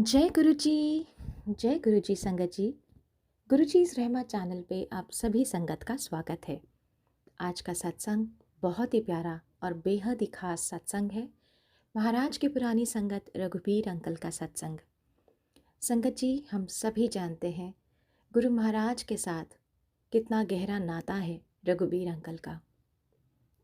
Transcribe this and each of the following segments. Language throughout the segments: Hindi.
जय गुरु जी संगत जी। गुरु जी इस रहमा चैनल पे आप सभी संगत का स्वागत है। आज का सत्संग बहुत ही प्यारा और बेहद ही खास सत्संग है। महाराज की पुरानी संगत रघुबीर अंकल का सत्संग। संगत जी, हम सभी जानते हैं गुरु महाराज के साथ कितना गहरा नाता है रघुबीर अंकल का।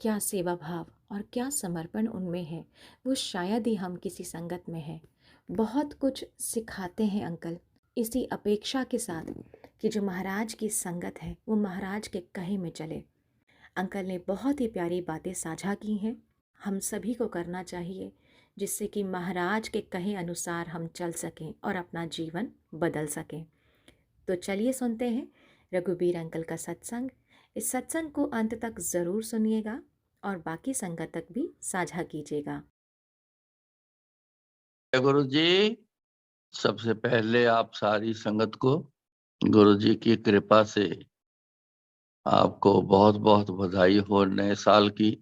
क्या सेवा भाव और क्या समर्पण उनमें है, वो शायद ही हम किसी संगत में है। बहुत कुछ सिखाते हैं अंकल, इसी अपेक्षा के साथ कि जो महाराज की संगत है वो महाराज के कहे में चले। अंकल ने बहुत ही प्यारी बातें साझा की हैं, हम सभी को करना चाहिए, जिससे कि महाराज के कहे अनुसार हम चल सकें और अपना जीवन बदल सकें। तो चलिए सुनते हैं रघुबीर अंकल का सत्संग। इस सत्संग को अंत तक ज़रूर सुनिएगा और बाकी संगत तक भी साझा कीजिएगा। गुरु जी, सबसे पहले आप सारी संगत को गुरु जी की कृपा से आपको बहुत बहुत बधाई हो नए साल की।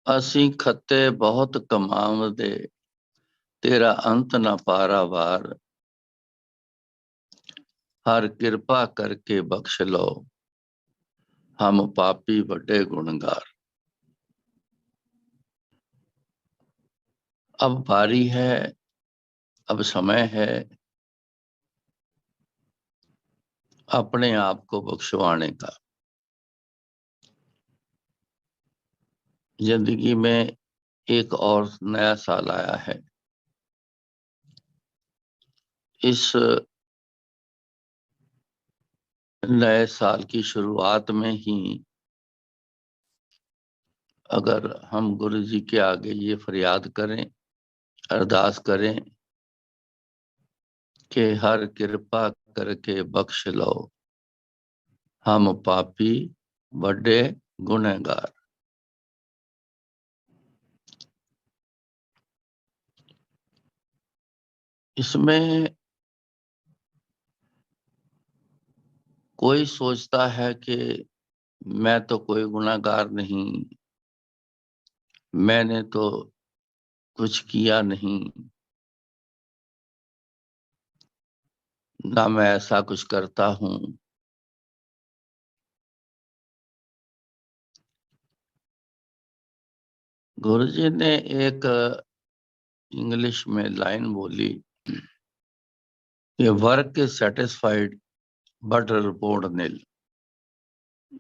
असी खत्ते बहुत कमावदे, तेरा अंत न पारावार, हर कृपा करके बख्श लो, हम पापी बड़े गुणगार। अब बारी है, अब समय है अपने आप को बख्शवाने का। जिंदगी में एक और नया साल आया है। इस नए साल की शुरुआत में ही अगर हम गुरु जी के आगे ये फरियाद करें, अरदास करें कि हर कृपा करके बख्श लो, हम पापी बड़े गुनहगार। इसमें कोई सोचता है कि मैं तो कोई गुनहगार नहीं, मैंने तो कुछ किया नहीं, ना मैं ऐसा कुछ करता हूं। गुरु जी ने एक इंग्लिश में लाइन बोली कि work is satisfied but report nil.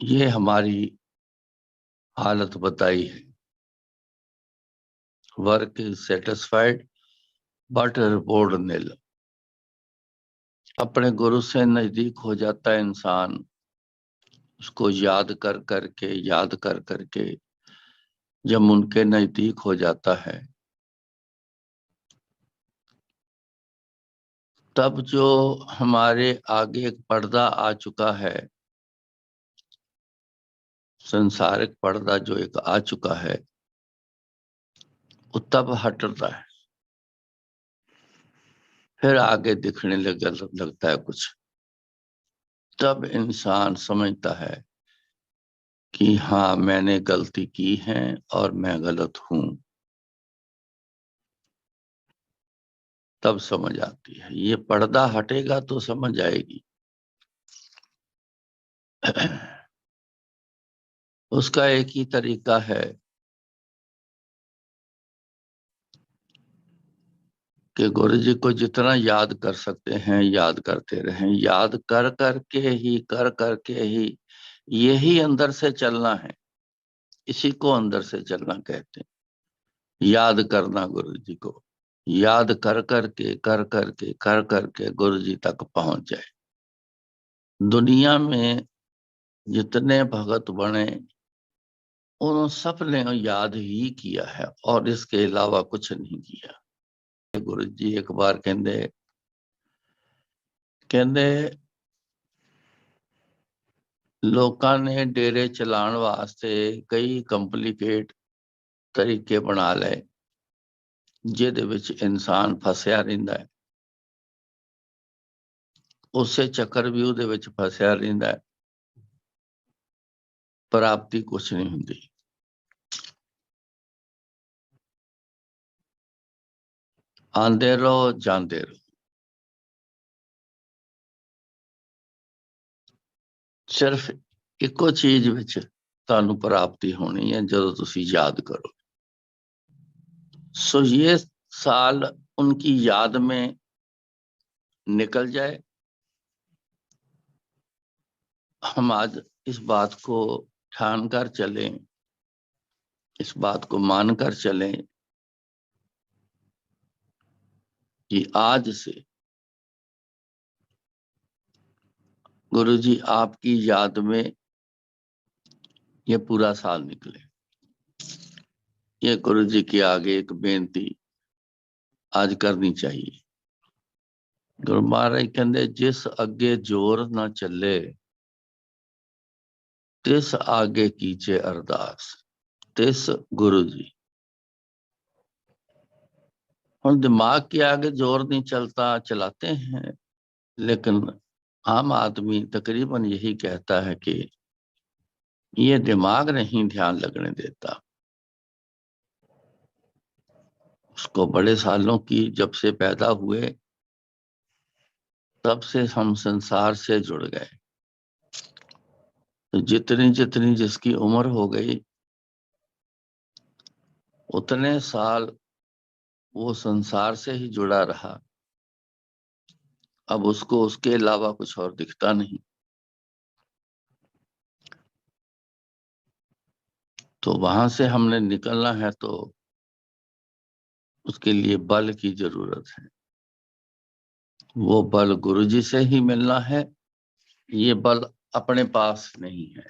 ये हमारी हालत बताई है। Work is satisfied but report nil. अपने गुरु से नजदीक हो जाता है इंसान, उसको याद कर करके जब उनके नजदीक हो जाता है, तब जो हमारे आगे एक पर्दा आ चुका है, संसारिक पर्दा जो एक आ चुका है, वो तब हटता है। फिर आगे दिखने लगता है कुछ। तब इंसान समझता है कि हाँ, मैंने गलती की है और मैं गलत हूं। तब समझ आती है। ये पर्दा हटेगा तो समझ आएगी। उसका एक ही तरीका है कि गुरु जी को जितना याद कर सकते हैं याद करते रहें। याद कर करके ही यही अंदर से चलना है। इसी को अंदर से चलना कहते हैं। याद करना गुरु जी को, याद कर करके गुरु जी तक पहुंच जाए। दुनिया में जितने भगत बने, उन सब ने याद ही किया है और इसके अलावा कुछ नहीं किया। गुरु जी एक बार कहते कहते ਲੋਕਾਂ ਨੇ ਡੇਰੇ ਚਲਾਉਣ ਵਾਸਤੇ ਕਈ ਕੰਪਲਿਕੇਟ ਤਰੀਕੇ ਬਣਾ ਲਏ, ਜਿਹਦੇ ਵਿੱਚ ਇਨਸਾਨ ਫਸਿਆ ਰਹਿੰਦਾ ਹੈ। ਉਸੇ ਚੱਕਰ ਵੀ ਉਹਦੇ ਵਿੱਚ ਫਸਿਆ ਰਹਿੰਦਾ ਹੈ, ਪ੍ਰਾਪਤੀ ਕੁਛ ਨਹੀਂ ਹੁੰਦੀ। आंदे रहो जांदे रहो। सिर्फ इको चीज विच तुहानू प्राप्ति होनी है, जदों तुसी याद करो। सो ये साल उनकी याद में निकल जाए। हम आज इस बात को ठान कर चलें, इस बात को मानकर चलें कि आज से गुरु जी आपकी याद में ये पूरा साल निकले। ये गुरु जी के आगे एक बेनती आज करनी चाहिए। गुरु महाराज कहते जिस अगे जोर ना चले तिस आगे कीचे अरदास। तिस गुरु जी। हम दिमाग के आगे जोर नहीं चलता, चलाते हैं, लेकिन आम आदमी तकरीबन यही कहता है कि ये दिमाग नहीं ध्यान लगने देता। उसको बड़े सालों की जब से पैदा हुए तब से हम संसार से जुड़ गए। तो जितनी जितनी जिसकी उम्र हो गई उतने साल वो संसार से ही जुड़ा रहा। अब उसको उसके अलावा कुछ और दिखता नहीं। तो वहां से हमने निकलना है तो उसके लिए बल की जरूरत है। वो बल गुरु जी से ही मिलना है। ये बल अपने पास नहीं है।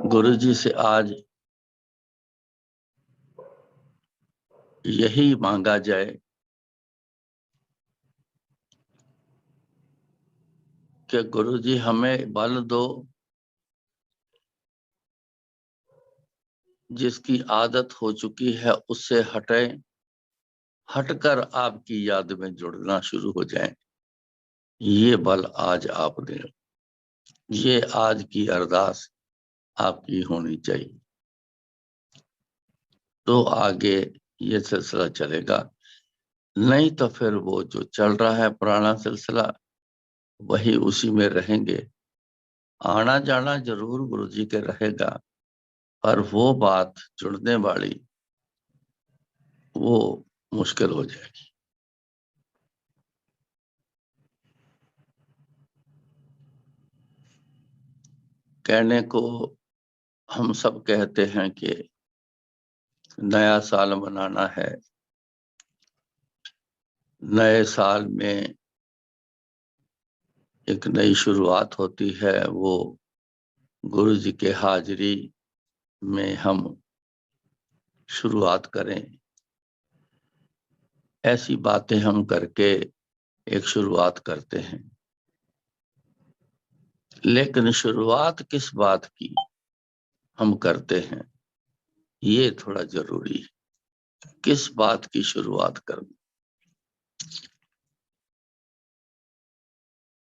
गुरु जी से आज यही मांगा जाए कि गुरु जी हमें बल दो, जिसकी आदत हो चुकी है उससे हटे, हटकर आपकी याद में जुड़ना शुरू हो जाए। ये बल आज आप दें। ये आज की अरदास आपकी होनी चाहिए। तो आगे ये सिलसिला चलेगा। नहीं तो फिर वो जो चल रहा है पुराना सिलसिला वही उसी में रहेंगे। आना जाना जरूर गुरु जी के रहेगा, पर वो बात जुड़ने वाली वो मुश्किल हो जाएगी। कहने को हम सब कहते हैं कि नया साल मनाना है, नए साल में एक नई शुरुआत होती है। वो गुरु जी के हाजिरी में हम शुरुआत करें। ऐसी बातें हम करके एक शुरुआत करते हैं, लेकिन शुरुआत किस बात की हम करते हैं ये थोड़ा जरूरी है। किस बात की शुरुआत करनी।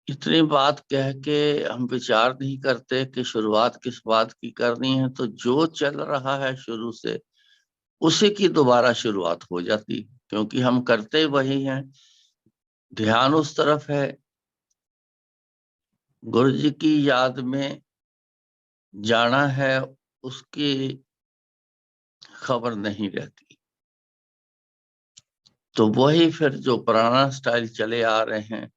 इतनी बात कह के हम विचार नहीं करते कि शुरुआत किस बात की करनी है, तो जो चल रहा है शुरू से उसी की दोबारा शुरुआत हो जाती, क्योंकि हम करते वही हैं। ध्यान उस तरफ है। गुरु जी की याद में जाना है, उसकी खबर नहीं रहती। तो वही फिर जो पुराना स्टाइल चले आ रहे हैं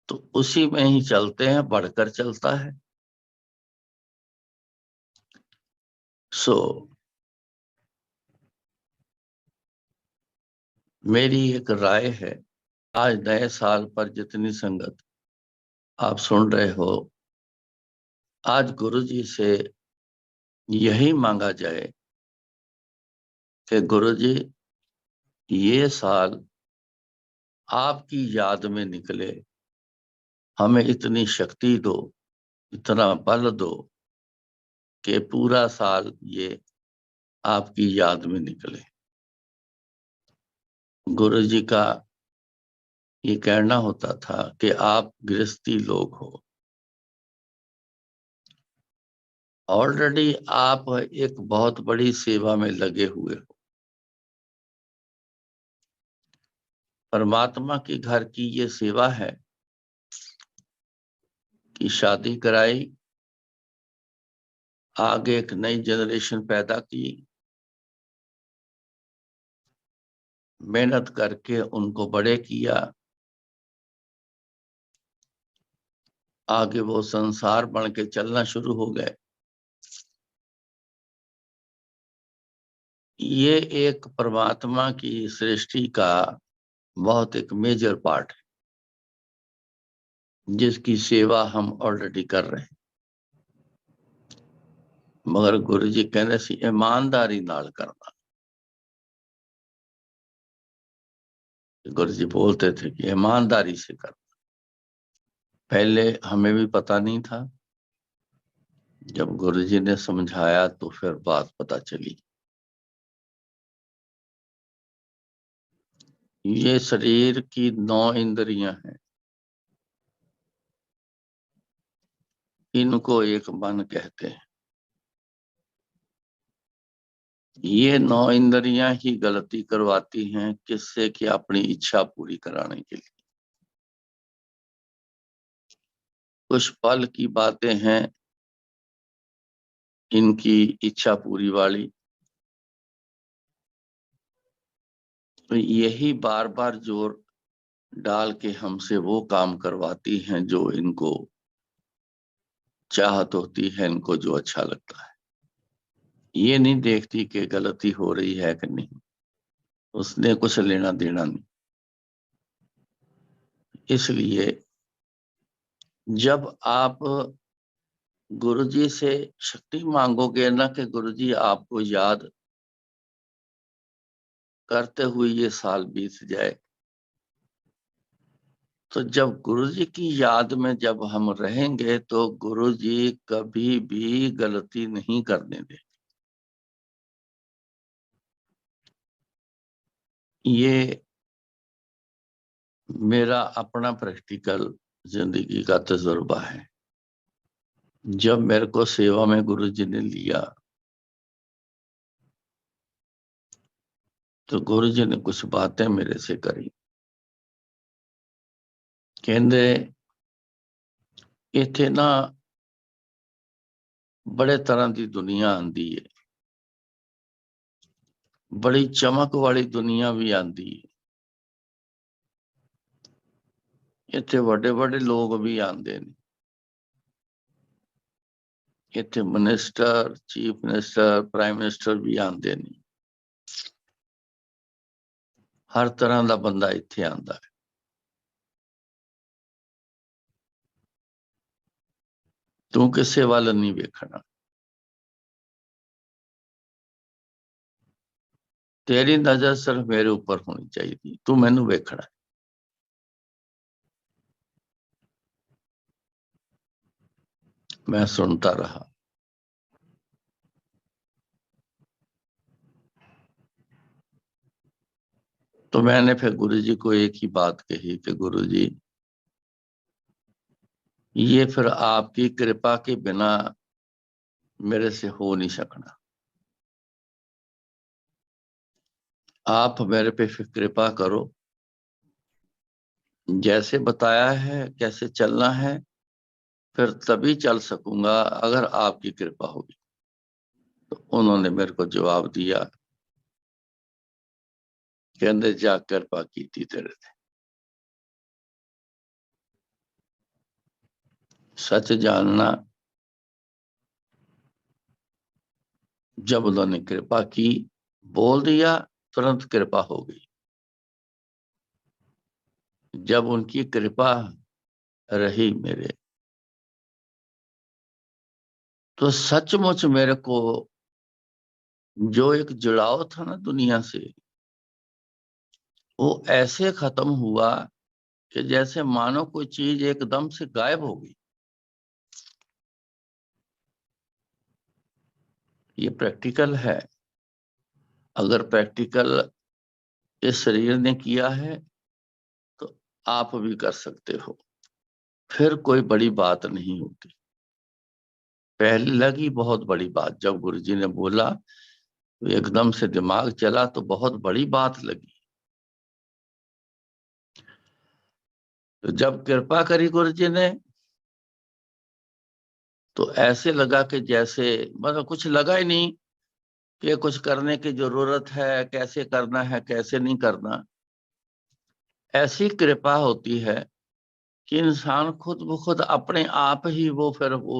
तो उसी में ही चलते हैं, बढ़कर चलता है। सो मेरी एक राय है, आज नए साल पर जितनी संगत आप सुन रहे हो, आज गुरु जी से यही मांगा जाए कि गुरु जी ये साल आपकी याद में निकले। हमें इतनी शक्ति दो, इतना बल दो कि पूरा साल ये आपकी याद में निकले। गुरु जी का ये कहना होता था कि आप गृहस्थी लोग हो, ऑलरेडी आप एक बहुत बड़ी सेवा में लगे हुए हो। परमात्मा के घर की ये सेवा है कि शादी कराई, आगे एक नई जनरेशन पैदा की, मेहनत करके उनको बड़े किया, आगे वो संसार बन के चलना शुरू हो गए। ये एक परमात्मा की सृष्टि का बहुत एक मेजर पार्ट है, जिसकी सेवा हम ऑलरेडी कर रहे हैं। मगर गुरु जी कहने से ईमानदारी नाल करना। गुरु जी बोलते थे कि ईमानदारी से करना। पहले हमें भी पता नहीं था, जब गुरु जी ने समझाया तो फिर बात पता चली। ये शरीर की 9 इंद्रियां हैं, इनको एक मन कहते हैं। ये 9 इंद्रियां ही गलती करवाती हैं, किससे? कि अपनी इच्छा पूरी कराने के लिए। कुछ पल की बातें हैं इनकी इच्छा पूरी वाली, तो यही बार बार जोर डाल के हमसे वो काम करवाती हैं जो इनको चाहत होती है, इनको जो अच्छा लगता है। ये नहीं देखती कि गलती हो रही है कि नहीं, उसने कुछ लेना देना नहीं। इसलिए जब आप गुरुजी से शक्ति मांगोगे ना कि गुरुजी आपको याद करते हुए ये साल बीत जाए, तो जब गुरुजी की याद में जब हम रहेंगे तो गुरुजी कभी भी गलती नहीं करने देंगे। ये मेरा अपना प्रैक्टिकल जिंदगी का तजुर्बा है। जब मेरे को सेवा में गुरुजी ने लिया तो गुरुजी ने कुछ बातें मेरे से करी। कहते इत्थे ना बड़े तरह की दुनिया आंदी है, बड़ी चमक वाली दुनिया भी आंदी है। इत्थे बड़े बड़े लोग भी आंदे ने। इत्थे minister, chief minister, prime minister भी आंदे ने। हर तरह का बंदा इत्थे आंदा है। तू किसे वाल नहीं वेखना, तेरी नजर सिर्फ मेरे ऊपर होनी चाहिए, तू मैनू वेखना है। मैं सुनता रहा। तो मैंने फिर गुरुजी को एक ही बात कही कि गुरुजी, ये फिर आपकी कृपा के बिना मेरे से हो नहीं सकना। आप मेरे पे फिर कृपा करो, जैसे बताया है कैसे चलना है, फिर तभी चल सकूंगा अगर आपकी कृपा होगी। तो उन्होंने मेरे को जवाब दिया, कहते जा कृपा की थी तेरे ते। सच जानना, जब उन्होंने कृपा की, बोल दिया, तुरंत कृपा हो गई। जब उनकी कृपा रही मेरे, तो सचमुच मेरे को जो एक जुड़ाव था ना दुनिया से, वो ऐसे खत्म हुआ कि जैसे मानो कोई चीज एकदम से गायब हो गई। ये प्रैक्टिकल है। अगर प्रैक्टिकल इस शरीर ने किया है तो आप भी कर सकते हो। फिर कोई बड़ी बात नहीं होती। पहले लगी बहुत बड़ी बात, जब गुरुजी ने बोला तो एकदम से दिमाग चला, तो बहुत बड़ी बात लगी। तो जब कृपा करी गुरुजी ने, तो ऐसे लगा कि जैसे मतलब कुछ लगा ही नहीं कि कुछ करने की जरूरत है, कैसे करना है कैसे नहीं करना। ऐसी कृपा होती है कि इंसान खुद ब खुद अपने आप ही वो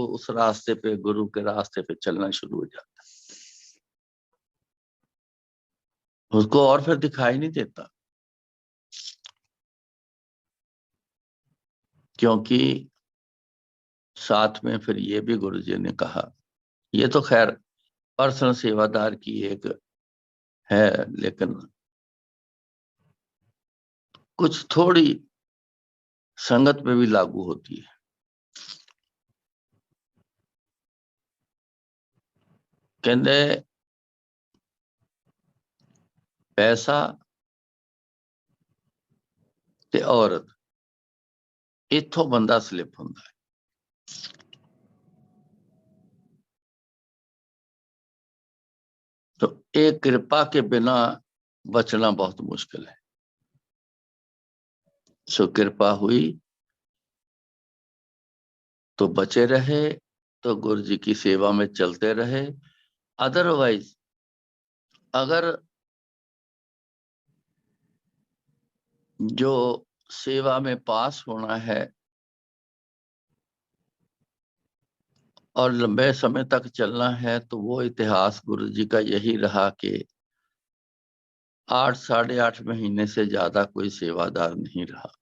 उस रास्ते पे, गुरु के रास्ते पे चलना शुरू हो जाता है, उसको और फिर दिखाई नहीं देता। क्योंकि साथ में फिर ये भी गुरुजी ने कहा, ये तो खैर पर्सनल सेवादार की एक है, लेकिन कुछ थोड़ी संगत पे भी लागू होती है। कहते पैसा ते औरत, इथों बंदा स्लिप होता है। तो एक कृपा के बिना बचना बहुत मुश्किल है। सो कृपा हुई तो बचे रहे, तो गुरु जी की सेवा में चलते रहे। अदरवाइज अगर जो सेवा में पास होना है और लंबे समय तक चलना है, तो वो इतिहास गुरु जी का यही रहा कि 8 साढ़े 8 महीने से ज्यादा कोई सेवादार नहीं रहा।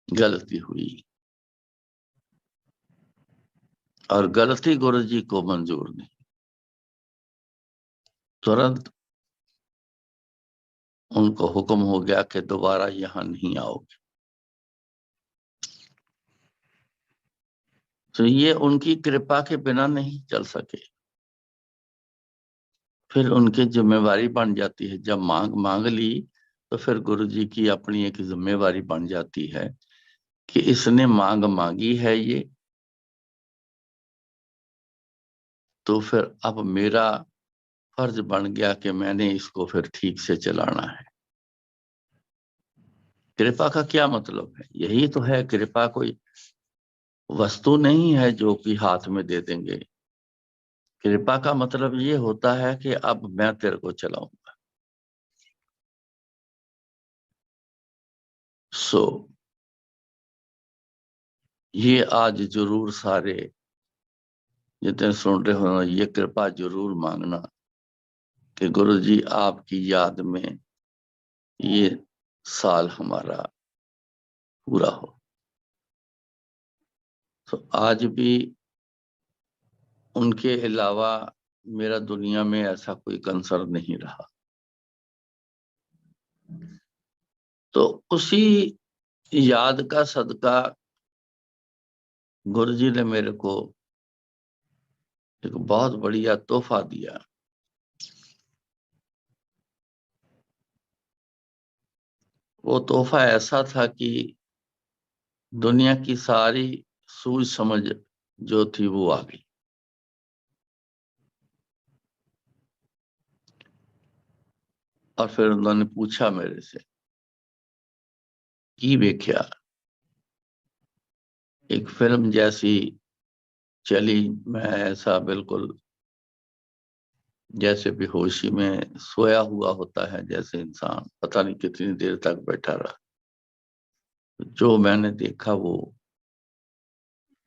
गलती हुई और गलती गुरु जी को मंजूर नहीं। तुरंत उनको हुक्म हो गया कि दोबारा यहाँ नहीं आओगे। तो ये उनकी कृपा के बिना नहीं चल सके। फिर उनकी जिम्मेवारी बन जाती है, जब मांग मांग ली तो फिर गुरु जी की अपनी एक जिम्मेवारी बन जाती है कि इसने मांग मांगी है ये, तो फिर अब मेरा फर्ज बन गया कि मैंने इसको फिर ठीक से चलाना है। कृपा का क्या मतलब है? यही तो है, कृपा कोई वस्तु नहीं है जो कि हाथ में दे देंगे। कृपा का मतलब ये होता है कि अब मैं तेरे को चलाऊंगा। सो ये आज जरूर सारे जितने सुन रहे हो, ये कृपा जरूर मांगना कि गुरु जी आपकी याद में ये साल हमारा पूरा हो। तो आज भी उनके अलावा मेरा दुनिया में ऐसा कोई कंसर्न नहीं रहा। तो उसी याद का सदका गुरु जी ने मेरे को एक बहुत बढ़िया तोहफा दिया। वो तोहफा ऐसा था कि दुनिया की सारी सूझ समझ जो थी वो आ गई। और फिर उन्होंने पूछा मेरे से की वेख्या, एक फिल्म जैसी चली। मैं ऐसा बिल्कुल जैसे बेहोशी में सोया हुआ होता है, जैसे इंसान पता नहीं कितनी देर तक बैठा रहा। जो मैंने देखा वो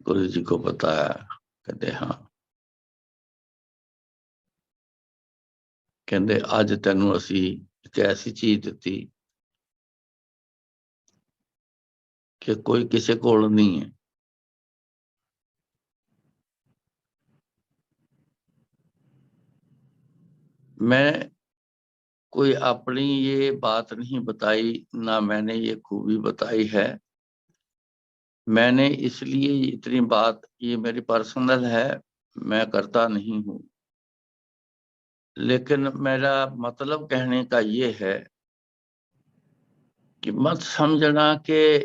गुरु जी को बताया। कहते हाँ, कहते अज तेनू असी एक ऐसी चीज दी कि कोई किसी को नहीं है। मैं कोई अपनी ये बात नहीं बताई, ना मैंने ये खूबी बताई है। मैंने इसलिए इतनी बात, ये मेरी पर्सनल है, मैं करता नहीं हूँ। लेकिन मेरा मतलब कहने का ये है कि मत समझना कि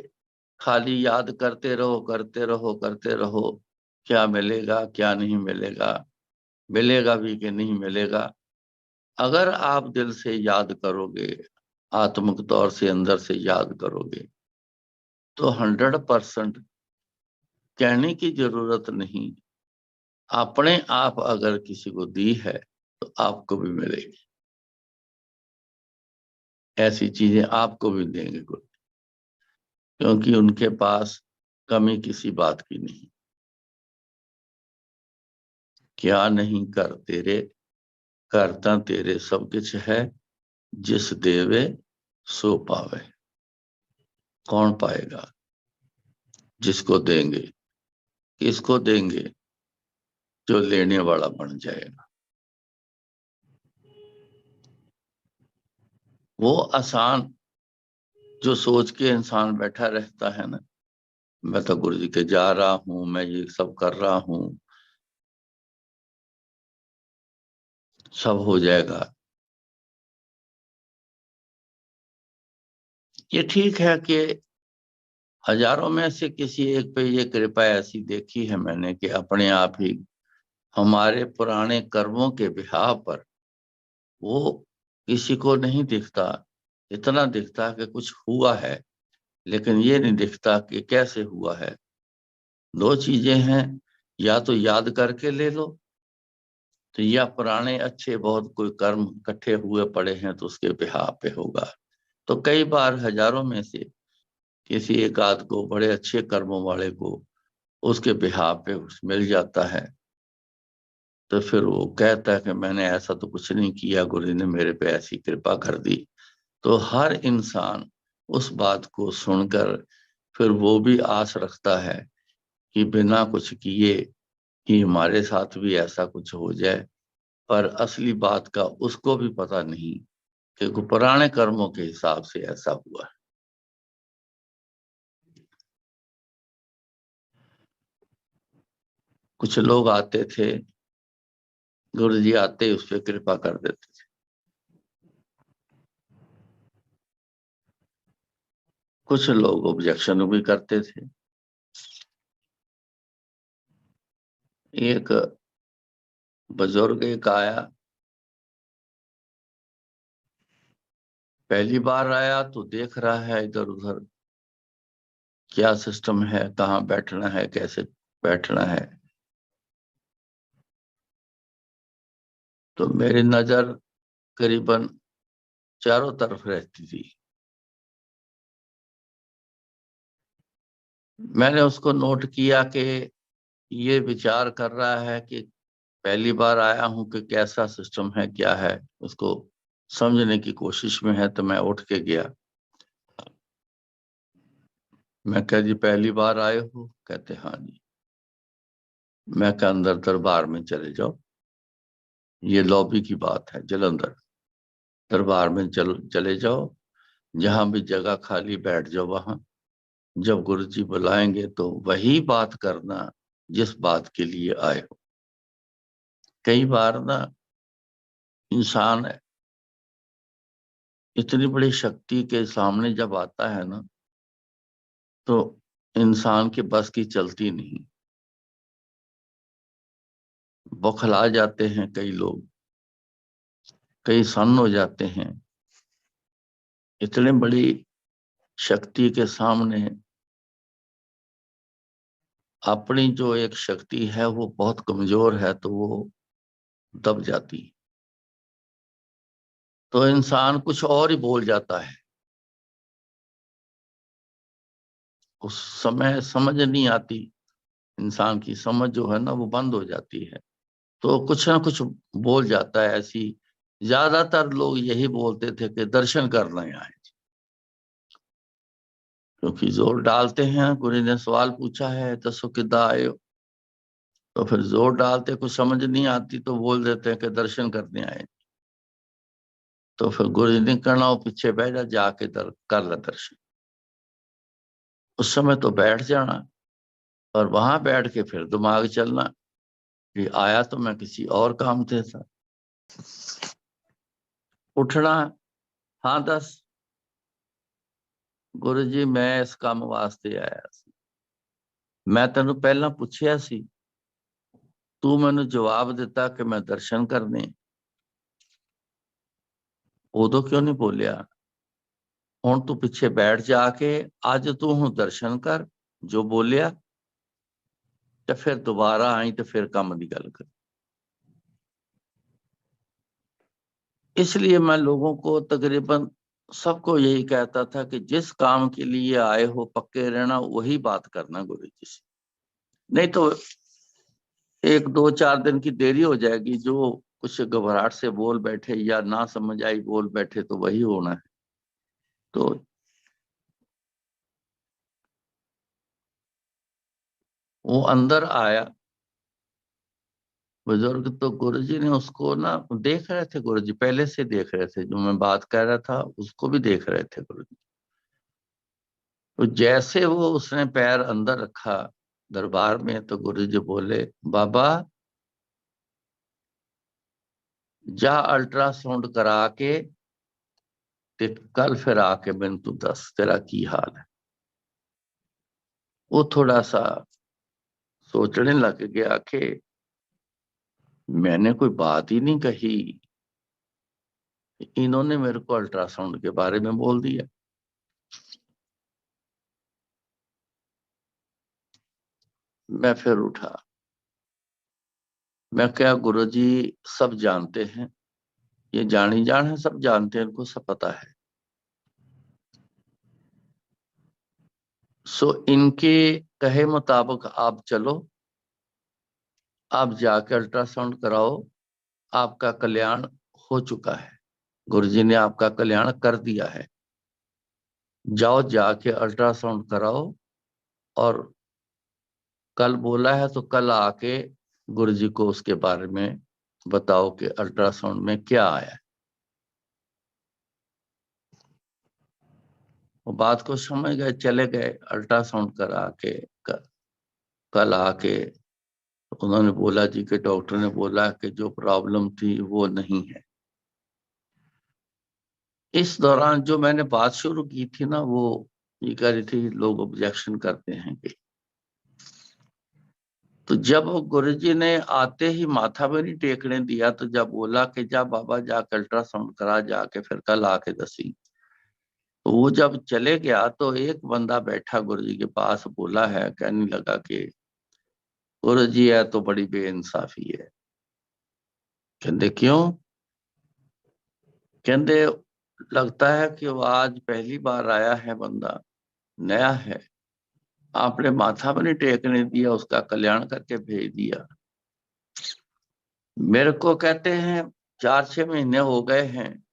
खाली याद करते रहो करते रहो करते रहो, क्या मिलेगा क्या नहीं मिलेगा, मिलेगा भी कि नहीं मिलेगा। अगर आप दिल से याद करोगे, आत्मिक तौर से अंदर से याद करोगे, तो 100% कहने की जरूरत नहीं, अपने आप अगर किसी को दी है तो आपको भी मिलेगी। ऐसी चीजें आपको भी देंगे कुछ, क्योंकि उनके पास कमी किसी बात की नहीं। क्या नहीं कर तेरे, करता तेरे सब कुछ है, जिस देवे सो पावे। कौन पाएगा? जिसको देंगे। किसको देंगे? जो लेने वाला बन जाएगा। वो आसान जो सोच के इंसान बैठा रहता है ना, मैं तो गुरु जी के जा रहा हूं, मैं ये सब कर रहा हूं, सब हो जाएगा। ये ठीक है कि हजारों में से किसी एक पे ये कृपा ऐसी देखी है मैंने कि अपने आप ही हमारे पुराने कर्मों के बिहाव पर वो किसी को नहीं दिखता। इतना दिखता कि कुछ हुआ है, लेकिन ये नहीं दिखता कि कैसे हुआ है। दो चीजें हैं, या तो याद करके ले लो, तो या पुराने अच्छे बहुत कोई कर्म इकट्ठे हुए पड़े हैं तो उसके बिहाव पे होगा। तो कई बार हजारों में से किसी एक आध को, बड़े अच्छे कर्मों वाले को, उसके बिहाव पे मिल जाता है। तो फिर वो कहता है कि मैंने ऐसा तो कुछ नहीं किया, गुरु ने मेरे पे ऐसी कृपा कर दी। तो हर इंसान उस बात को सुनकर फिर वो भी आस रखता है कि बिना कुछ किए कि हमारे साथ भी ऐसा कुछ हो जाए। पर असली बात का उसको भी पता नहीं कि पुराने कर्मों के हिसाब से ऐसा हुआ। कुछ लोग आते थे, गुरु जी आते ही उस पर कृपा कर देते थे। कुछ लोग ऑब्जेक्शन भी करते थे। एक बुजुर्ग एक आया, पहली बार आया तो देख रहा है इधर उधर क्या सिस्टम है, कहाँ बैठना है, कैसे बैठना है। तो मेरी नजर करीबन चारों तरफ रहती थी। मैंने उसको नोट किया कि ये विचार कर रहा है कि पहली बार आया हूं कि कैसा सिस्टम है क्या है, उसको समझने की कोशिश में है। तो मैं उठ के गया। मैं कहा जी पहली बार आए हो? कहते हाँ जी। मैं कहा अंदर दरबार में चले जाओ, ये लॉबी की बात है जलंधर। दरबार में चले जाओ, जहां भी जगह खाली बैठ जाओ वहां। जब गुरु जी बुलाएंगे तो वही बात करना जिस बात के लिए आए हो। कई बार ना इंसान इतनी बड़ी शक्ति के सामने जब आता है ना, तो इंसान के बस की चलती नहीं। बौखला जाते हैं कई लोग, कई सन्न हो जाते हैं। इतने बड़ी शक्ति के सामने अपनी जो एक शक्ति है वो बहुत कमजोर है तो वो दब जाती। तो इंसान कुछ और ही बोल जाता है। उस समय समझ नहीं आती, इंसान की समझ जो है ना वो बंद हो जाती है। तो कुछ ना कुछ बोल जाता है ऐसी। ज्यादातर लोग यही बोलते थे कि दर्शन करने आए, क्योंकि जोर डालते हैं। गुरु ने सवाल पूछा है दसो किदा आए हो, तो फिर जोर डालते, कुछ समझ नहीं आती तो बोल देते हैं कि दर्शन करने आए। तो फिर गुरु ने कहना हो पीछे बैठ जा, जाके कर ले दर्शन। उस समय तो बैठ जाना, और वहां बैठ के फिर दिमाग चलना कि आया तो मैं किसी और काम से था। उठना, हाँ दस। गुरु जी मैं इस काम वास्ते आया सी। मैं तेन पहला पूछया सी तू मैंने जवाब दिता कि मैं दर्शन करने, उदो क्यों नहीं बोलिया? हुण तू पिछे बैठ जाके अज तू हूँ दर्शन कर जो बोलिया, तो फिर दोबारा आई तो फिर काम की गल कर। इसलिए मैं लोगों को तकरीबन सबको यही कहता था कि जिस काम के लिए आए हो पक्के रहना, वही बात करना गुरु जी से। नहीं तो 1-2-4 दिन की देरी हो जाएगी, जो कुछ घबराहट से बोल बैठे या ना समझ आई बोल बैठे तो वही होना है। तो वो अंदर आया बुजुर्ग, तो गुरुजी ने उसको ना देख रहे थे, गुरुजी पहले से देख रहे थे, जो मैं बात कर रहा था उसको भी देख रहे थे गुरुजी। तो जैसे वो उसने पैर अंदर रखा दरबार में, तो गुरुजी बोले, बाबा जा अल्ट्रासाउंड करा के ते कल फिर आके मैनू तू दस तेरा की हाल है। वो थोड़ा सा सोचने लग गया कि मैंने कोई बात ही नहीं कही, इन्होंने मेरे को अल्ट्रासाउंड के बारे में बोल दिया। मैं फिर उठा, मैं क्या गुरुजी सब जानते हैं, ये जानी जान है, सब जानते हैं, इनको सब पता है। सो इनके कहे मुताबिक आप चलो, आप जाके अल्ट्रासाउंड कराओ, आपका कल्याण हो चुका है, गुरुजी ने आपका कल्याण कर दिया है। जाओ जाके अल्ट्रासाउंड कराओ, और कल बोला है तो कल आके गुरुजी को उसके बारे में बताओ कि अल्ट्रासाउंड में क्या आया है। वो बात को समझ गए, चले गए अल्ट्रासाउंड करा के। कल आके उन्होंने बोला जी के डॉक्टर ने बोला कि जो प्रॉब्लम थी वो नहीं है। इस दौरान जो मैंने बात शुरू की थी ना, वो ये कह रही थी लोग ऑब्जेक्शन करते हैं कि, तो जब गुरुजी ने आते ही माथा भी नहीं टेकने दिया, तो जब बोला कि जा बाबा जाके अल्ट्रासाउंड करा जाके फिर कल आके दसी, तो वो जब चले गया तो एक बंदा बैठा गुरुजी के पास बोला है, कहने लगा कि गुरुजी है तो बड़ी बेइंसाफी है। कहते क्यों? कहते लगता है कि वो आज पहली बार आया है, बंदा नया है, आपने माथा भी नहीं टेकने दिया, उसका कल्याण करके भेज दिया। मेरे को कहते हैं 4-6 महीने हो गए हैं,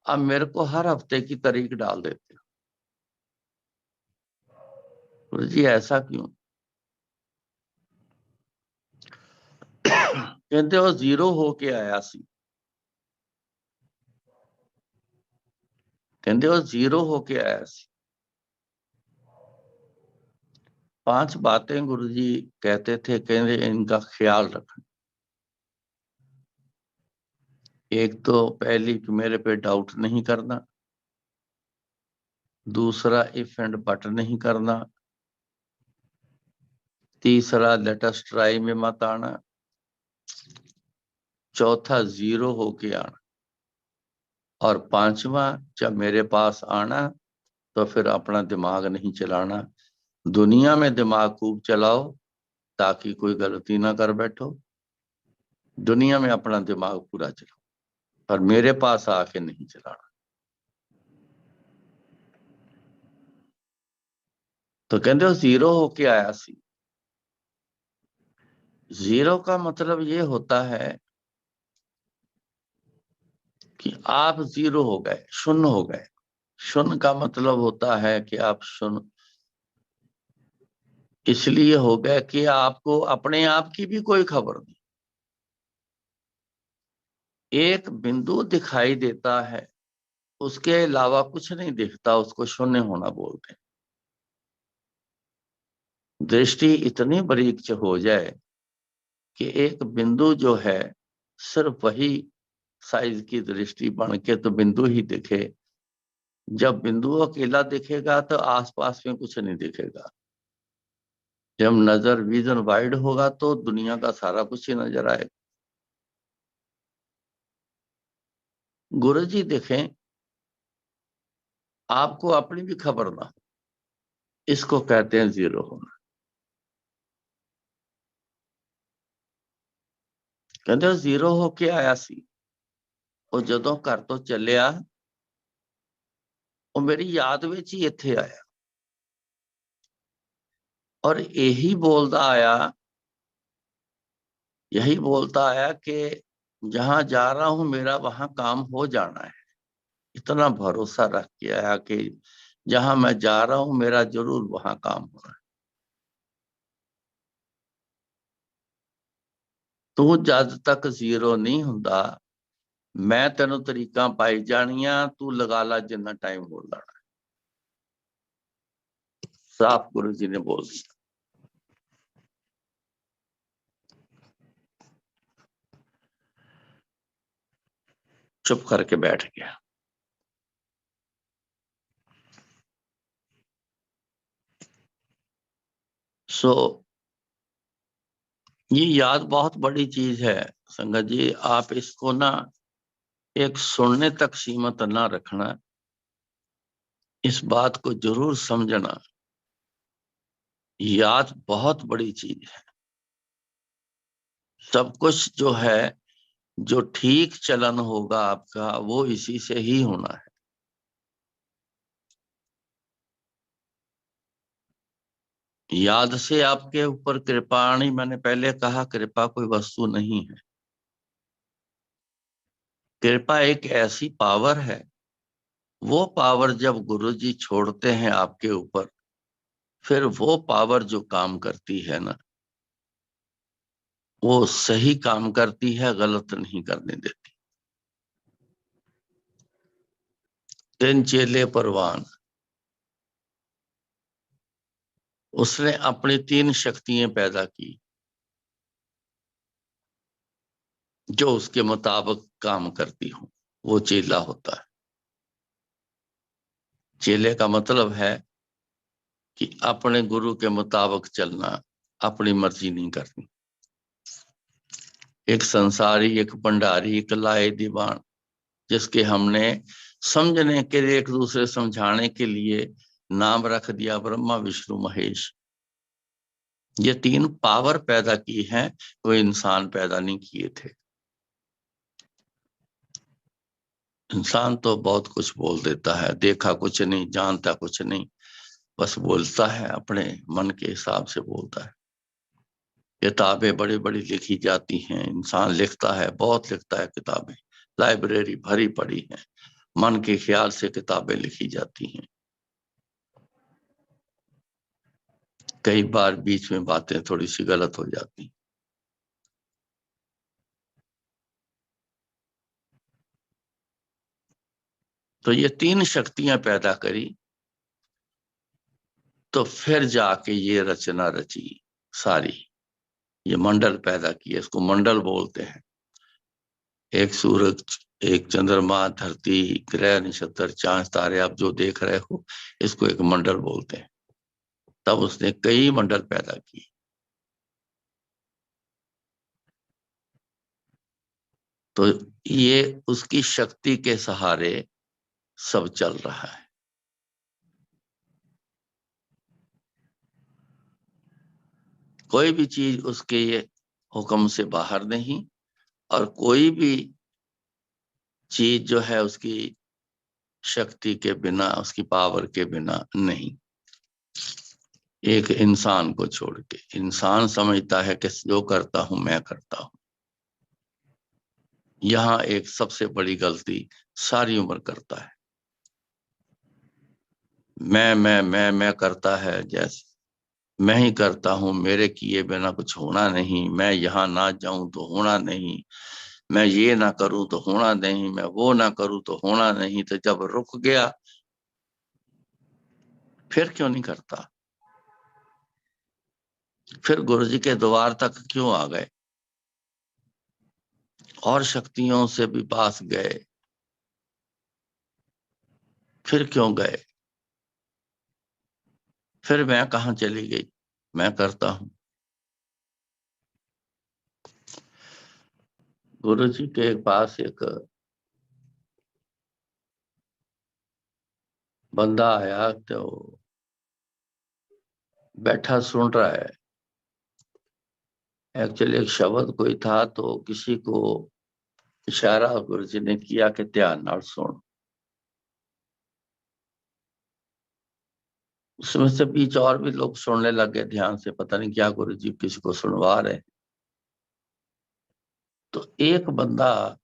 अब मेरे को हर हफ्ते की तारीख डाल देते हो। गुरु जी ऐसा क्यों? कहते वो जीरो होके आया सी, कहते वो जीरो होके आया सी। 5 बातें गुरु जी कहते थे, कहते इनका ख्याल रखना। एक तो पहली कि मेरे पे डाउट नहीं करना, दूसरा इफ एंड बट नहीं करना, तीसरा लेट अस ट्राई में मत आना, चौथा जीरो होके आना, और पांचवा जब मेरे पास आना तो फिर अपना दिमाग नहीं चलाना। दुनिया में दिमाग खूब चलाओ ताकि कोई गलती ना कर बैठो, दुनिया में अपना दिमाग पूरा चलाओ, पर मेरे पास आके नहीं चलाना। तो कहते हो जीरो होके आया सी। जीरो का मतलब ये होता है कि आप जीरो हो गए, शून्य हो गए। शून्य का मतलब होता है कि आप शून्य इसलिए हो गए कि आपको अपने आप की भी कोई खबर नहीं। एक बिंदु दिखाई देता है, उसके अलावा कुछ नहीं दिखता, उसको शून्य होना बोलते हैं। दृष्टि इतनी बारीक हो जाए कि एक बिंदु जो है सिर्फ वही साइज की दृष्टि बन के तो बिंदु ही दिखे। जब बिंदु अकेला दिखेगा तो आसपास में कुछ नहीं दिखेगा। जब नजर विजन वाइड होगा तो दुनिया का सारा कुछ ही नजर आएगा। गुरु जी देखें, आपको अपनी भी खबर ना हो, इसको कहते हैं जीरो होना। कहते जीरो होके आया सी, ਉਹ ਜਦੋਂ ਘਰ ਤੋਂ ਚੱਲਿਆ ਉਹ ਮੇਰੀ ਯਾਦ ਵਿੱਚ ਹੀ ਇੱਥੇ ਆਇਆ और यही बोलता आया कि जहां जा रहा हूं मेरा वहां काम हो जाना है। इतना भरोसा रख के आया कि जहां मैं जा रहा हूं मेरा जरूर वहां काम हो रहा है। तू जद तक जीरो नहीं हुंदा मैं तेनों तरीका पाई जानिया, तू लगा ला जिन्ना टाइम हो लाना। साफ गुरु जी ने बोल दिया। चुप करके बैठ गया। सो ये याद बहुत बड़ी चीज है संगत जी। आप इसको ना एक सुनने तक सीमित ना रखना, इस बात को जरूर समझना। याद बहुत बड़ी चीज है। सब कुछ जो है, जो ठीक चलन होगा आपका वो इसी से ही होना है। याद से आपके ऊपर कृपा आनी, मैंने पहले कहा कृपा कोई वस्तु नहीं है। कृपा एक ऐसी पावर है, वो पावर जब गुरु जी छोड़ते हैं आपके ऊपर, फिर वो पावर जो काम करती है ना, वो सही काम करती है, गलत नहीं करने देती। 3 चेले परवान, उसने अपनी 3 शक्तियां पैदा की जो उसके मुताबिक काम करती हूं, वो चेला होता है। चेले का मतलब है कि अपने गुरु के मुताबिक चलना, अपनी मर्जी नहीं करनी। एक संसारी, एक भंडारी, एक लाए दीवान, जिसके हमने समझने के लिए, एक दूसरे समझाने के लिए नाम रख दिया ब्रह्मा विष्णु महेश। ये 3 पावर पैदा की हैं, वो इंसान पैदा नहीं किए थे। इंसान तो बहुत कुछ बोल देता है, देखा कुछ नहीं, जानता कुछ नहीं, बस बोलता है, अपने मन के हिसाब से बोलता है। किताबें बड़ी बड़ी लिखी जाती हैं, इंसान लिखता है, बहुत लिखता है किताबें, लाइब्रेरी भरी पड़ी है, मन के ख्याल से किताबें लिखी जाती हैं। कई बार बीच में बातें थोड़ी सी गलत हो जाती। तो ये 3 शक्तियां पैदा करी, तो फिर जाके ये रचना रची सारी, ये मंडल पैदा किए, इसको मंडल बोलते हैं। एक सूरज, एक चंद्रमा, धरती, ग्रह, नक्षत्र, चांद, तारे, आप जो देख रहे हो, इसको एक मंडल बोलते हैं। तब उसने कई मंडल पैदा किए। तो ये उसकी शक्ति के सहारे सब चल रहा है। कोई भी चीज उसके ये हुक्म से बाहर नहीं, और कोई भी चीज जो है उसकी शक्ति के बिना, उसकी पावर के बिना नहीं। एक इंसान को छोड़ के, इंसान समझता है कि जो करता हूं मैं करता हूं। यहां एक सबसे बड़ी गलती सारी उम्र करता है। मैं करता है, जैसे मैं ही करता हूं, मेरे किए बिना कुछ होना नहीं, मैं यहाँ ना जाऊं तो होना नहीं, मैं ये ना करूं तो होना नहीं, मैं वो ना करूं तो होना नहीं। तो जब रुक गया फिर क्यों नहीं करता? फिर गुरु जी के द्वार तक क्यों आ गए और शक्तियों से भी पास गए? फिर क्यों गए? फिर मैं कहाँ चली गई? मैं करता हूं। गुरु जी के पास एक बंदा आया, तो बैठा सुन रहा है। एक्चुअली एक शब्द कोई था, तो किसी को इशारा गुरु जी ने किया कि ध्यान नाल सुन। उसमें से बीच और भी लोग सुनने लगे ध्यान से, पता नहीं क्या गुरु जी किसी को सुनवा रहे। तो एक बंदा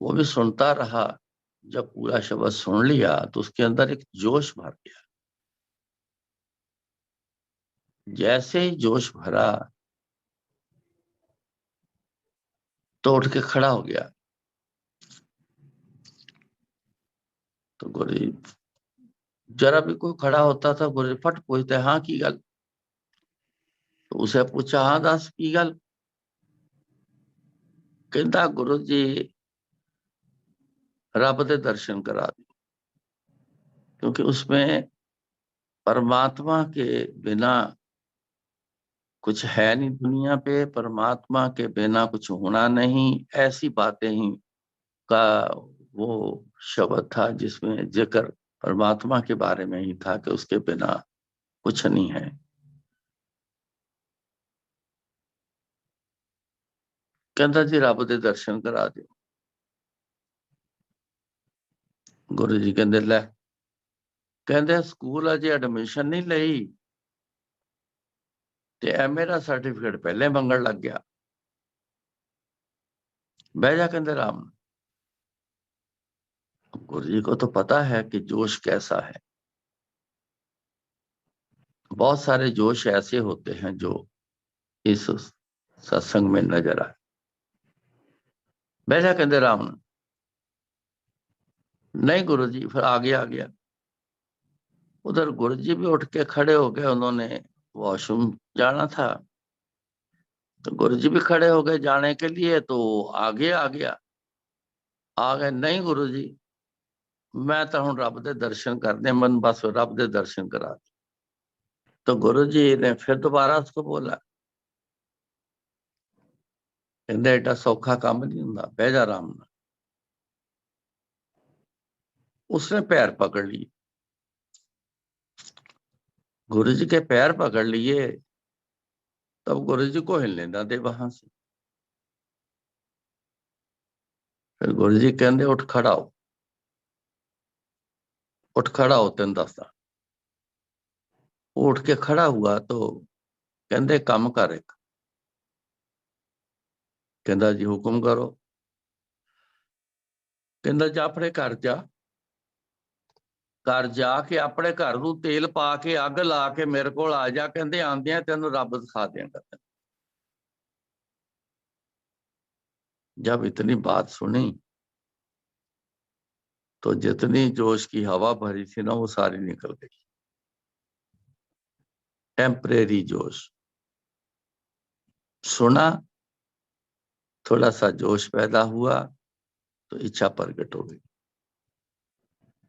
वो भी सुनता रहा। जब पूरा शब्द सुन लिया तो उसके अंदर एक जोश भर गया। जैसे ही जोश भरा तो उठ के खड़ा हो गया। तो गुरु जी, जरा भी कोई खड़ा होता था गुरु जी फट पूछते, हाँ की गल। तो उसे पूछा, हाँ दस की गल। कहता, गुरु जी रब दे दर्शन करा दी। क्योंकि उसमें परमात्मा के बिना कुछ है नहीं दुनिया पे, परमात्मा के बिना कुछ होना नहीं, ऐसी बातें ही का वो शब्द था जिसमें जिक्र परमात्मा के बारे में ही था कि उसके बिना कुछ नहीं है। कहता जी रब दे दर्शन करा दो। गुरु जी कहते ले, कहते स्कूल अजे एडमिशन नहीं लई ते ए मेरा सर्टिफिकेट पहले मंगन लग गया। बह जा कहते राम। गुरु जी को तो पता है कि जोश कैसा है। बहुत सारे जोश ऐसे होते हैं जो इस सत्संग में नजर आए। बह जा कहते राम। नहीं गुरु जी, फिर आगे आ गया। उधर गुरु जी भी उठ के खड़े हो गए, उन्होंने वॉशरूम जाना था। तो गुरु जी भी खड़े हो गए जाने के लिए, तो आगे आ गया। आ गए, नहीं गुरु जी मैं तो हूं रब दे दर्शन करने, मन बस रब दे दर्शन करा दे। तो गुरु जी ने फिर दोबारा उसको बोला, कहते एडा सौखा काम नहीं हुंदा, बह जा आराम नाल। उसने पैर पकड़ लिए। गुरु जी के पैर पकड़ लिए, तब गुरु जी को हिलने ना दे वहां से। फिर गुरु जी कहते उठ खड़ा हो, उठ खड़ा हो, तेन दसदा। उठ के खड़ा हुआ तो कहते काम कर एक। कहता जी हुक्म करो। कहता जा अपने घर जा, घर जाके अपने घर नू तेल पा के अग ला के मेरे को आ जा, कहते आंदिया तेन रब दिखा देंगे। जब इतनी बात सुनी तो जितनी जोश की हवा भरी थी ना वो सारी निकल गई। टेम्परेरी जोश सुना, थोड़ा सा जोश पैदा हुआ तो इच्छा प्रकट हो गई।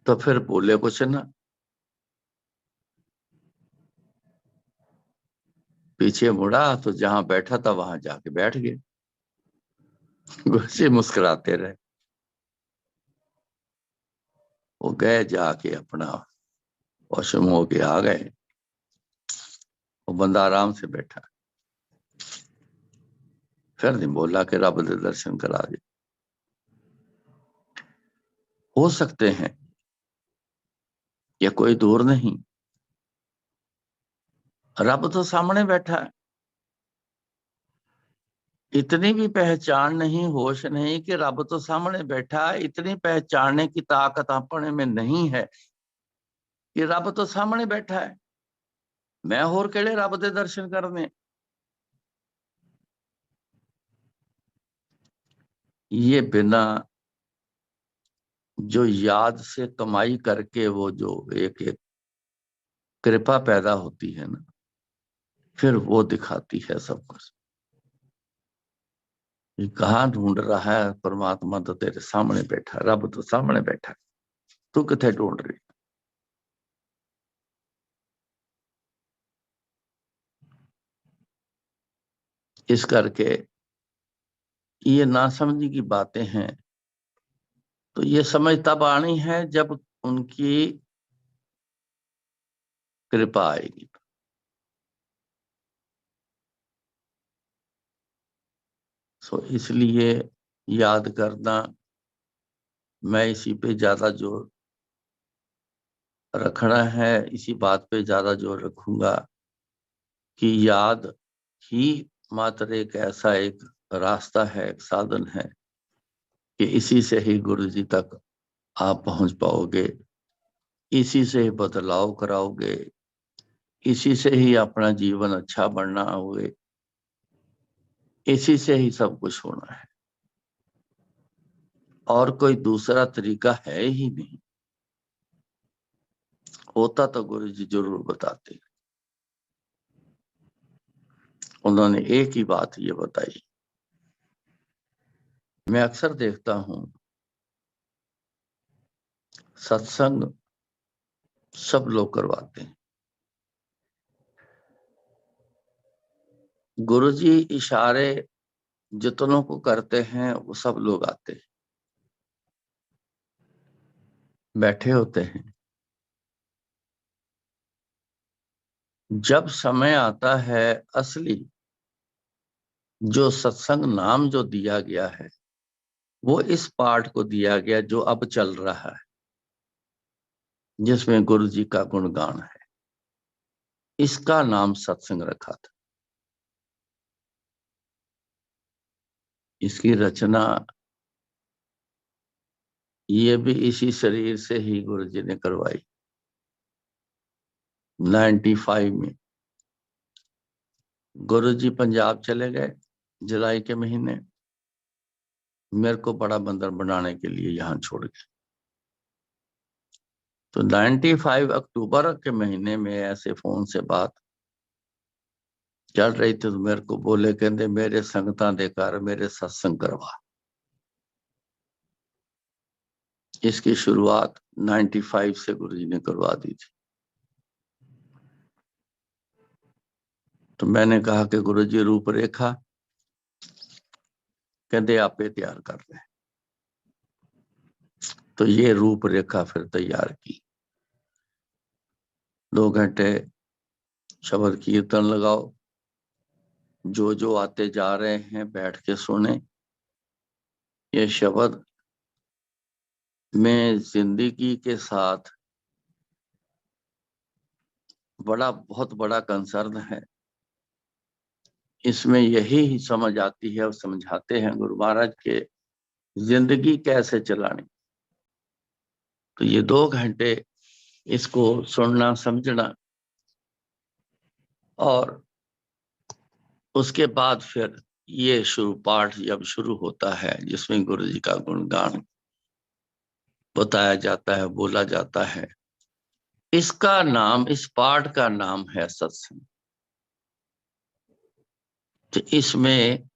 तो फिर बोले कुछ ना, पीछे मुड़ा तो जहां बैठा था वहां जाके बैठ गए। गुरु जी मुस्कुराते रहे। वो गए जाके अपना वॉशरूम होके आ गए। वो बंदा आराम से बैठा, फिर नहीं बोला कि रब दे दर्शन करा दे। हो सकते हैं ये कोई दूर नहीं, रब तो सामने बैठा है। इतनी भी पहचान नहीं, होश नहीं कि रब तो सामने बैठा है। इतनी पहचानने की ताकत अपने में नहीं है कि रब तो सामने बैठा है, मैं होर केड़े रब दे दर्शन करने। ये बिना जो याद से कमाई करके वो जो एक एक कृपा पैदा होती है ना, फिर वो दिखाती है सब कुछ। ये कहाँ ढूंढ रहा है परमात्मा, तो तेरे सामने बैठा, रब तो सामने बैठा, तू किथे ढूंढ रही। इस करके ये नासमझी की बातें हैं, तो ये समझ तब आनी है जब उनकी कृपा आएगी। सो इसलिए याद करना, मैं इसी पे ज्यादा जोर रखना है, इसी बात पे ज्यादा जोर रखूंगा कि याद ही मात्र एक ऐसा एक रास्ता है, एक साधन है कि इसी से ही गुरु जी तक आप पहुंच पाओगे, इसी से ही बदलाव कराओगे, इसी से ही अपना जीवन अच्छा बनाओगे, इसी से ही सब कुछ होना है। और कोई दूसरा तरीका है ही नहीं। होता तो गुरु जी जरूर बताते। उन्होंने एक ही बात ये बताई। मैं अक्सर देखता हूं सत्संग सब लोग करवाते हैं, गुरु जी इशारे जितनों को करते हैं वो सब लोग आते हैं, बैठे होते हैं। जब समय आता है असली, जो सत्संग नाम जो दिया गया है वो इस पाठ को दिया गया जो अब चल रहा है, जिसमें गुरु जी का गुणगान है। इसका नाम सत्संग रखा था। इसकी रचना ये भी इसी शरीर से ही गुरु जी ने करवाई। 95 में गुरु जी पंजाब चले गए जुलाई के महीने, मेरे को बड़ा बंदर बनाने के लिए यहाँ छोड़ गए। तो 95 अक्टूबर के महीने में ऐसे फोन से बात चल रही थी, तो मेरे को बोले, कहते मेरे संगतां दे घर मेरे सत्संग करवा। इसकी शुरुआत 95 से गुरु जी ने करवा दी थी। तो मैंने कहा कि गुरु जी रूपरेखा, कहते आप ही तैयार कर रहे हैं। तो ये रूपरेखा फिर तैयार की। 2 घंटे शब्द कीर्तन लगाओ, जो आते जा रहे हैं बैठ के सुने। ये शब्द में जिंदगी के साथ बहुत बड़ा कंसर्न है। इसमें यही समझ आती है और समझाते हैं गुरु महाराज के जिंदगी कैसे चलानी। तो ये 2 घंटे इसको सुनना समझना, और उसके बाद फिर ये पाठ जब शुरू होता है जिसमें गुरु जी का गुणगान बताया जाता है, बोला जाता है। इसका नाम, इस पाठ का नाम है सत्संग। तो इसमें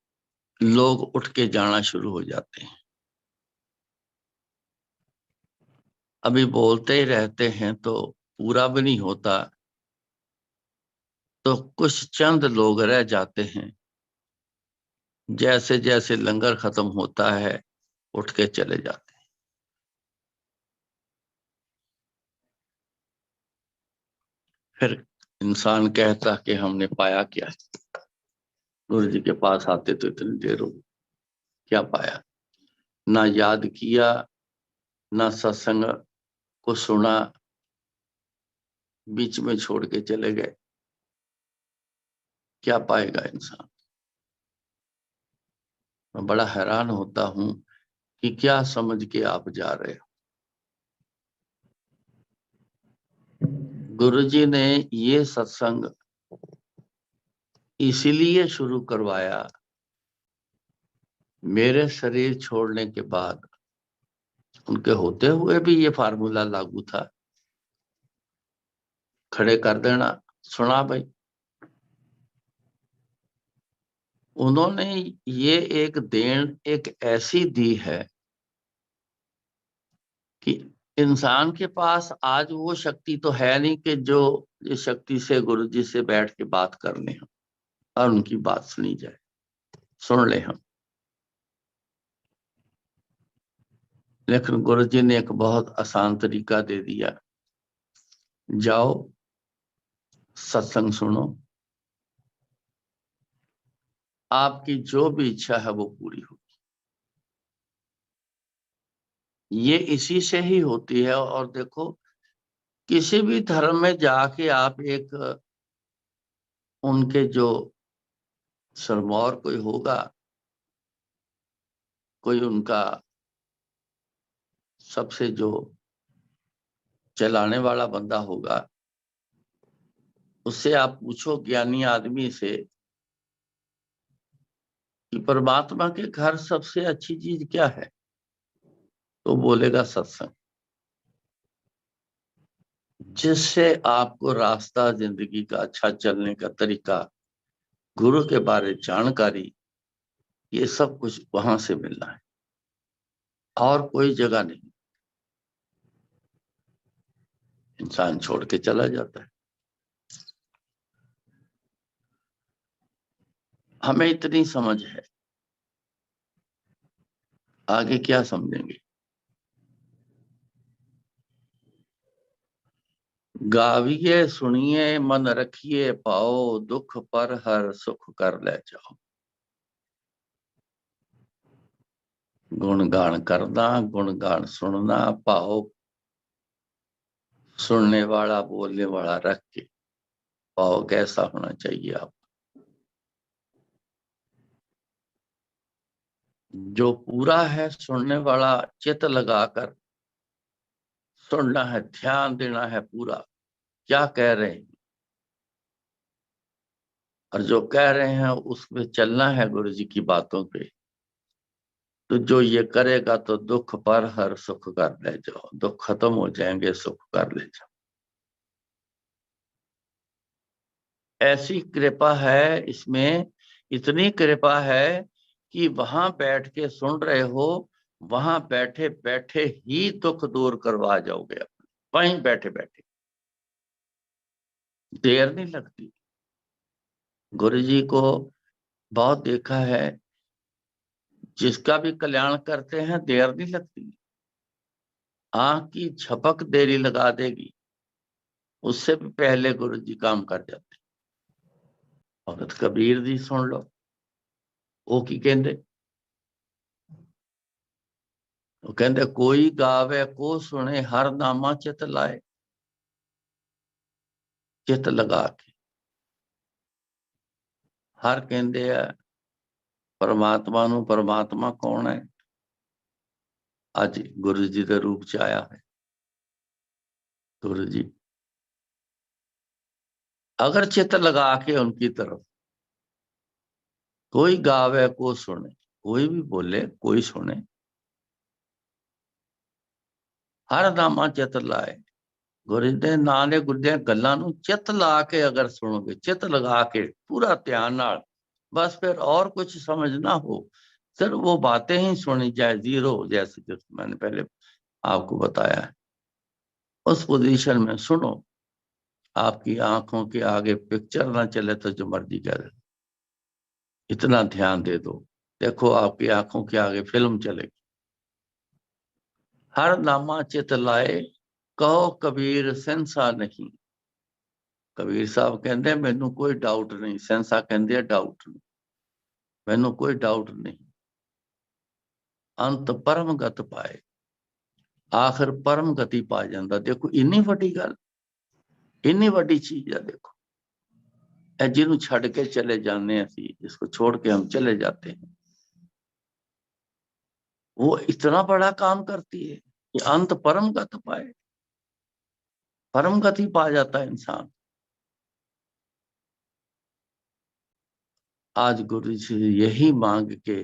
लोग उठ के जाना शुरू हो जाते हैं। अभी बोलते ही रहते हैं तो पूरा भी नहीं होता, तो कुछ चंद लोग रह जाते हैं। जैसे जैसे लंगर खत्म होता है उठ के चले जाते हैं। फिर इंसान कहता कि हमने पाया क्या। गुरु जी के पास आते तो इतनी देर हो, क्या पाया? ना याद किया, ना सत्संग को सुना, बीच में छोड़ के चले गए। क्या पाएगा इंसान? मैं बड़ा हैरान होता हूं कि क्या समझ के आप जा रहे हो। गुरु जी ने ये सत्संग इसीलिए शुरू करवाया, मेरे शरीर छोड़ने के बाद उनके होते हुए भी ये फार्मूला लागू था, खड़े कर देना, सुना भाई। उन्होंने ये एक देन एक ऐसी दी है कि इंसान के पास आज वो शक्ति तो है नहीं कि जो इस शक्ति से गुरु जी से बैठ के बात करने हो और उनकी बात सुनी जाए। सुन ले हम। लेकिन गुरु जी ने एक बहुत आसान तरीका दे दिया, जाओ सत्संग सुनो, आपकी जो भी इच्छा है वो पूरी होगी। ये इसी से ही होती है। और देखो, किसी भी धर्म में जाके आप एक उनके जो सरमौर कोई होगा, कोई उनका सबसे जो चलाने वाला बंदा होगा, उससे आप पूछो ज्ञानी आदमी से कि परमात्मा के घर सबसे अच्छी चीज क्या है, तो बोलेगा सत्संग। जिससे आपको रास्ता, जिंदगी का अच्छा चलने का तरीका, गुरु के बारे जानकारी, ये सब कुछ वहां से मिलना है, और कोई जगह नहीं। इंसान छोड़ के चला जाता है। हमें इतनी समझ है, आगे क्या समझेंगे। गाविए सुनिए मन रखिए पाओ, दुख पर हर सुख कर ले जाओ। गुणगान करना, गुणगान सुनना, पाओ सुनने वाला बोलने वाला रख के, पाओ कैसा होना चाहिए आप। जो पूरा है सुनने वाला, चित लगाकर सुनना है, ध्यान देना है पूरा क्या कह रहे हैं, और जो कह रहे हैं उसमें चलना है गुरु जी की बातों पे। तो जो ये करेगा तो दुख पर हर सुख कर ले जाओ, दुख खत्म हो जाएंगे, सुख कर ले जाओ। ऐसी कृपा है इसमें, इतनी कृपा है कि वहां बैठ के सुन रहे हो, वहां बैठे बैठे ही दुख दूर करवा जाओगे अपने, वहीं बैठे बैठे, देर नहीं लगती। गुरु जी को बहुत देखा है, जिसका भी कल्याण करते हैं देर नहीं लगती। आंख की झपक देरी लगा देगी, उससे भी पहले गुरु जी काम कर जाते। भगत कबीर जी सुन लो, वो की कहते, वो कहते कोई गावे को सुने हर नामा चित लाए, चित लगा के। हर कहते हैं परमात्मा ਨੂੰ, परमात्मा कौन है, आज गुरु जी के रूप च आया है। गुरु जी अगर चित लगा के उनकी तरफ, कोई गावे को सुने, कोई भी बोले कोई सुने, हर नामा चित लाए। गुरु जी ਦੇ ਨਾਂ ਦੇ ਗੁਰੂ ਦੀਆਂ ਗੱਲਾਂ ਨੂੰ ਚਿੱਤ ਲਾ के अगर सुनोगे, चित लगा के पूरा ध्यान नाल, बस फिर और कुछ समझ ना हो, सिर्फ वो बातें ही सुनी जाए, जीरो जैसे जो मैंने पहले आपको बताया है, उस पोजीशन में सुनो। आपकी आंखों के आगे पिक्चर ना चले तो जो मर्जी कह दे, इतना ध्यान दे दो, देखो आपकी आंखों के आगे फिल्म चलेगी। हर नामा चित लाए, कहो कबीर सेंसा नहीं। कबीर साहब कहते मैनू कोई डाउट नहीं, सेंसा कहते डाउट नहीं, मैनू कोई डाउट नहीं। अंत परम गत पाए, आखिर परम गति पा जाता। देखो इन्नी वड्डी गल, इन्नी वड्डी चीज है। देखो जिन्हों छड़ के चले जाने असी, जिसको छोड़ के हम चले जाते हैं, वो इतना बड़ा काम करती है कि अंत परम गत पाए, परम गति पा जाता है इंसान। आज गुरु जी से यही मांग के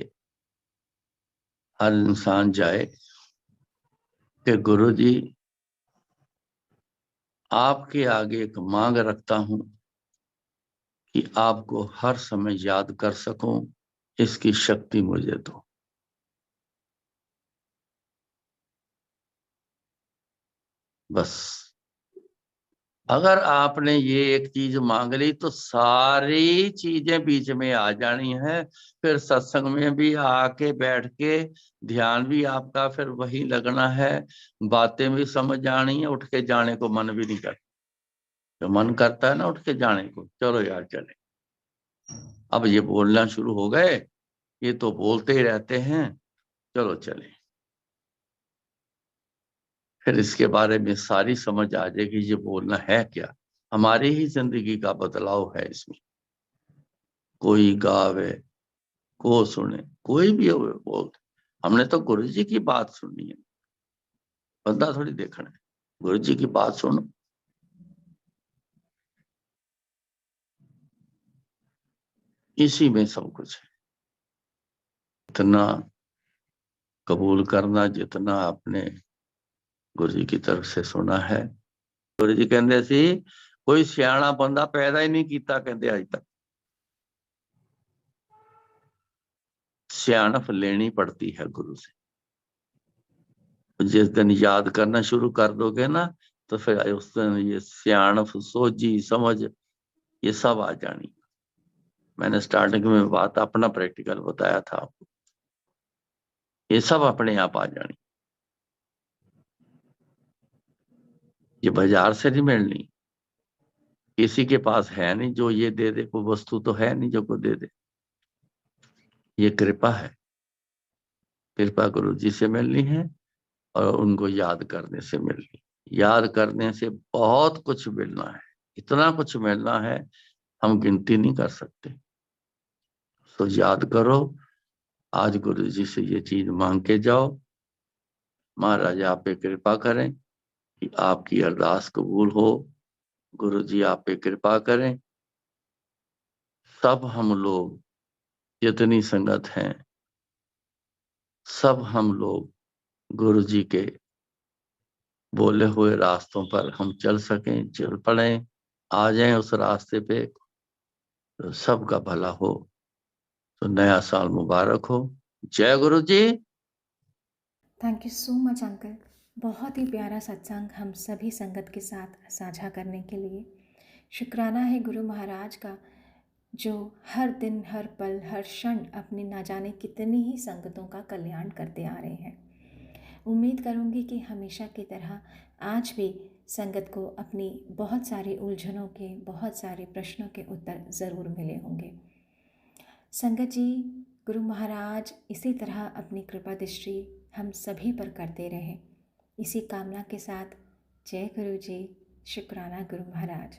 हर इंसान जाए कि गुरु जी आपके आगे एक मांग रखता हूं कि आपको हर समय याद कर सकूं, इसकी शक्ति मुझे दो। बस अगर आपने ये एक चीज मांग ली तो सारी चीजें बीच में आ जानी है। फिर सत्संग में भी आके बैठ के ध्यान भी आपका फिर वही लगना है, बातें भी समझ आनी है, उठ के जाने को मन भी नहीं करता। जो मन करता है ना उठ के जाने को, चलो यार चले। अब ये बोलना शुरू हो गए, ये तो बोलते ही रहते हैं, चलो चले। फिर इसके बारे में सारी समझ आ जाएगी ये बोलना है क्या। हमारी ही जिंदगी का बदलाव है इसमें। कोई गावे, को सुने, कोई भी हो बोल। हमने तो गुरु जी की बात सुननी है, बंदा थोड़ी देखना है। गुरु जी की बात सुनो। इसी में सब कुछ है। इतना कबूल करना जितना आपने गुरु जी की तरफ से सुना है। गुरु जी कहते सी कोई सियाना बंदा पैदा ही नहीं किया कहते अज तक। सियाणप लेनी पड़ती है गुरु से। जिस दिन याद करना शुरू कर दोगे ना तो फिर उस दिन ये सियाणप, सोझी, समझ, ये सब आ जानी। मैंने स्टार्टिंग में बात अपना प्रैक्टिकल बताया था आपको, ये सब अपने आप आ जानी। ये बाजार से नहीं मिलनी, किसी के पास है नहीं जो ये दे दे, कोई वस्तु तो है नहीं जो को दे दे। ये कृपा है, कृपा गुरु जी से मिलनी है और उनको याद करने से मिलनी। याद करने से बहुत कुछ मिलना है, इतना कुछ मिलना है हम गिनती नहीं कर सकते। तो याद करो, आज गुरु जी से ये चीज मांग के जाओ, महाराज आप पे कृपा करें कि आपकी अरदास कबूल हो। गुरु जी आप पे कृपा करें। सब हम लोग जितनी संगत हैं, सब हम लोग गुरु जी के बोले हुए रास्तों पर हम चल सकें, चल पड़े, आ जाएं उस रास्ते पे, तो सबका भला हो। तो नया साल मुबारक हो। जय गुरु जी। Thank you so much uncle. बहुत ही प्यारा सत्संग हम सभी संगत के साथ साझा करने के लिए। शुक्राना है गुरु महाराज का, जो हर दिन, हर पल, हर क्षण अपनी ना जाने कितनी ही संगतों का कल्याण करते आ रहे हैं। उम्मीद करूंगी कि हमेशा की तरह आज भी संगत को अपनी बहुत सारी उलझनों के, बहुत सारे प्रश्नों के उत्तर ज़रूर मिले होंगे। संगत जी, गुरु महाराज इसी तरह अपनी कृपा दृष्टि हम सभी पर करते रहें, इसी कामना के साथ जय गुरु जी। शुक्राना गुरु महाराज।